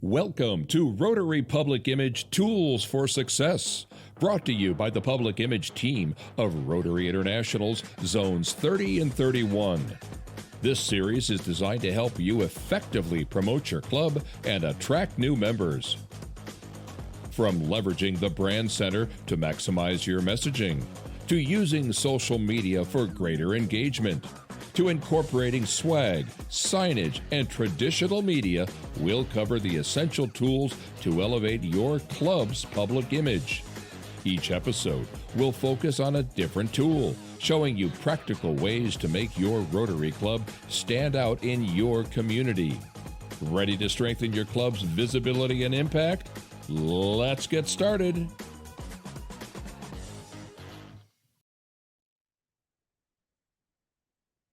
Welcome to Rotary Public Image Tools for Success, brought to you by the Public Image team of Rotary International's Zones 30 and 31. This series is designed to help you effectively promote your club and attract new members. From leveraging the brand center to maximize your messaging, to using social media for greater engagement, to incorporating swag, signage, and traditional media, we'll cover the essential tools to elevate your club's public image. Each episode will focus on a different tool, showing you practical ways to make your Rotary Club stand out in your community. Ready to strengthen your club's visibility and impact? Let's get started.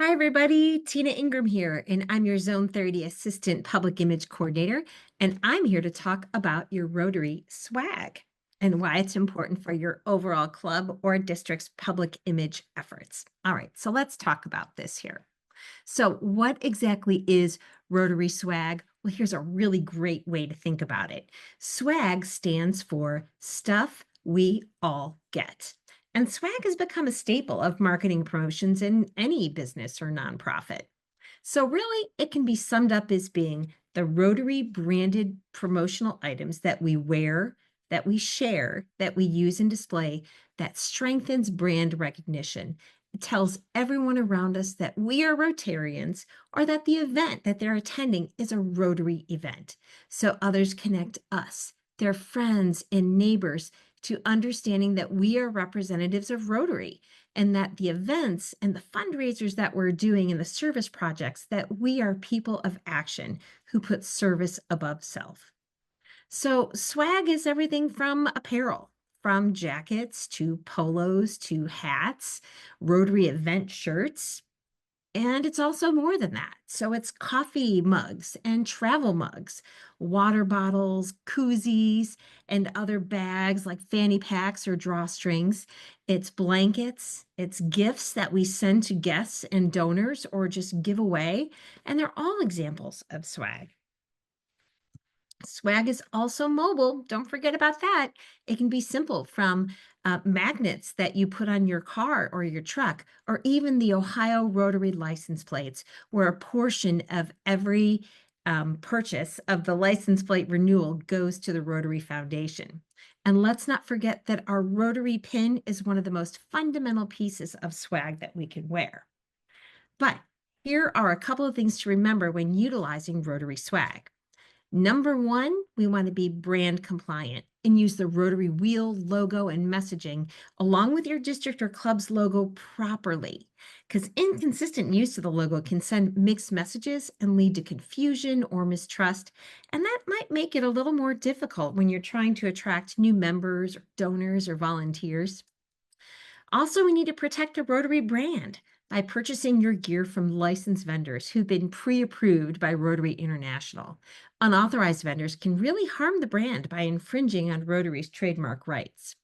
Hi, everybody. Tina Ingram here, and I'm your Zone 30 Assistant Public Image Coordinator, and I'm here to talk about your Rotary swag and why it's important for your overall club or district's public image efforts. All right, so let's talk about this here. So what exactly is Rotary swag? Well, here's a really great way to think about it. Swag stands for stuff we all get. And swag has become a staple of marketing promotions in any business or nonprofit. So really, it can be summed up as being the Rotary branded promotional items that we wear, that we share, that we use and display, that strengthens brand recognition. It tells everyone around us that we are Rotarians or that the event that they're attending is a Rotary event. So others connect us, their friends and neighbors, to understanding that we are representatives of Rotary and that the events and the fundraisers that we're doing and the service projects, that we are people of action who put service above self. So swag is everything from apparel, from jackets to polos to hats, Rotary event shirts, and it's also more than that. So it's coffee mugs and travel mugs, water bottles, koozies, and other bags like fanny packs or drawstrings. It's blankets, it's gifts that we send to guests and donors or just give away. And they're all examples of swag. Swag is also mobile. Don't forget about that. It can be simple, from magnets that you put on your car or your truck, or even the Ohio Rotary license plates, where a portion of every purchase of the license plate renewal goes to the Rotary Foundation. And let's not forget that our Rotary pin is one of the most fundamental pieces of swag that we can wear. But here are a couple of things to remember when utilizing Rotary swag. Number one, we want to be brand compliant and use the Rotary wheel, logo, and messaging along with your district or club's logo properly, because inconsistent use of the logo can send mixed messages and lead to confusion or mistrust, and that might make it a little more difficult when you're trying to attract new members or donors or volunteers. Also, we need to protect a Rotary brand by purchasing your gear from licensed vendors who've been pre-approved by Rotary International. Unauthorized vendors can really harm the brand by infringing on Rotary's trademark rights.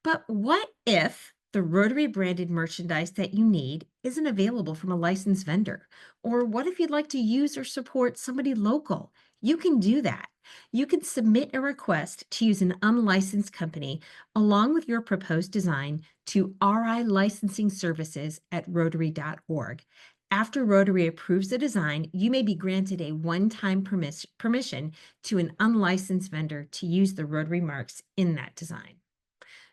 But what if the Rotary branded merchandise that you need isn't available from a licensed vendor? Or what if you'd like to use or support somebody local? You can do that. You can submit a request to use an unlicensed company along with your proposed design to RI Licensing Services at Rotary.org. After Rotary approves the design, you may be granted a one-time permission to an unlicensed vendor to use the Rotary marks in that design.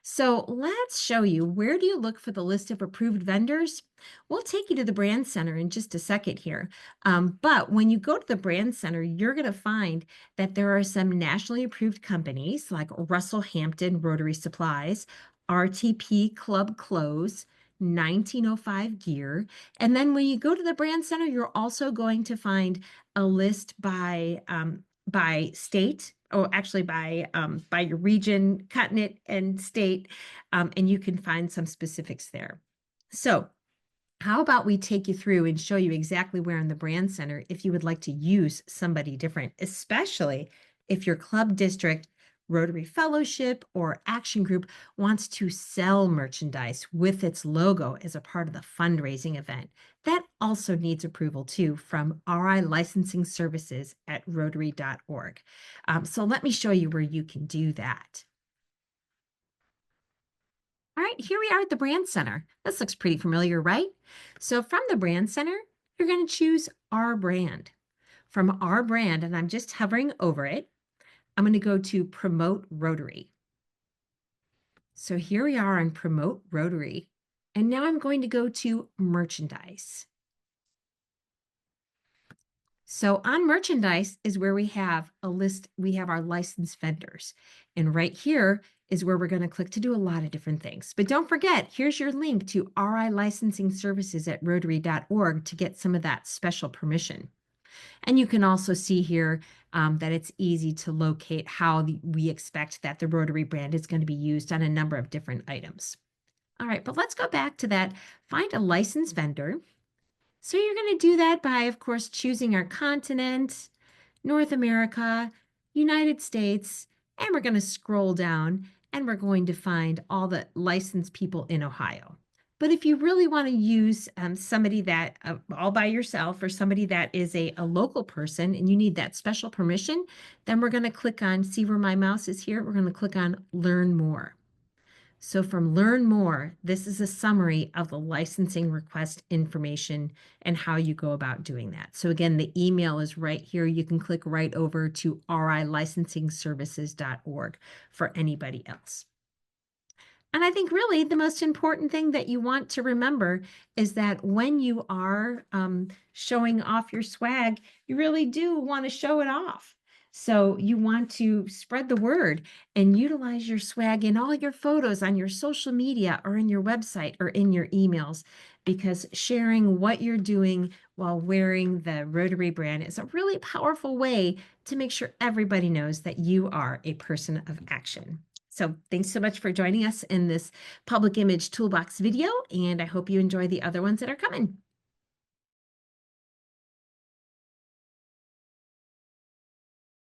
So let's show you, where do you look for the list of approved vendors? We'll take you to the Brand Center in just a second here. But when you go to the Brand Center, you're going to find that there are some nationally approved companies like Russell Hampton Rotary Supplies, RTP Club Clothes, 1905 Gear. And then when you go to the Brand Center, you're also going to find a list by state, or actually by your region, continent, and state, and you can find some specifics there. So how about we take you through and show you exactly where in the Brand Center if you would like to use somebody different, especially if your club, district, Rotary Fellowship or Action Group wants to sell merchandise with its logo as a part of the fundraising event, that also needs approval too from RI Licensing Services at Rotary.org. So let me show you where you can do that. All right, here we are at the Brand Center. This looks pretty familiar, right? So from the Brand Center, you're going to choose Our Brand. From Our Brand, and I'm just hovering over it, I'm going to go to Promote Rotary. So here we are on Promote Rotary. And now I'm going to go to Merchandise. So on merchandise is where we have a list, we have our licensed vendors. And right here is where we're going to click to do a lot of different things. But don't forget, here's your link to RI Licensing Services at Rotary.org to get some of that special permission. And you can also see here that it's easy to locate how we expect that the Rotary brand is going to be used on a number of different items. All right, but let's go back to that. Find a licensed vendor. So you're going to do that by, of course, choosing our continent, North America, United States, and we're going to scroll down and we're going to find all the licensed people in Ohio. But if you really want to use somebody that all by yourself or somebody that is a local person and you need that special permission, then we're going to click on, see where my mouse is here, we're going to click on Learn More. So from Learn More, this is a summary of the licensing request information and how you go about doing that. So again, the email is right here. You can click right over to rilicensingservices.org for anybody else. And I think really the most important thing that you want to remember is that when you are showing off your swag, you really do want to show it off. So you want to spread the word and utilize your swag in all your photos on your social media or in your website or in your emails, because sharing what you're doing while wearing the Rotary brand is a really powerful way to make sure everybody knows that you are a person of action. So thanks so much for joining us in this public image toolbox video, and I hope you enjoy the other ones that are coming.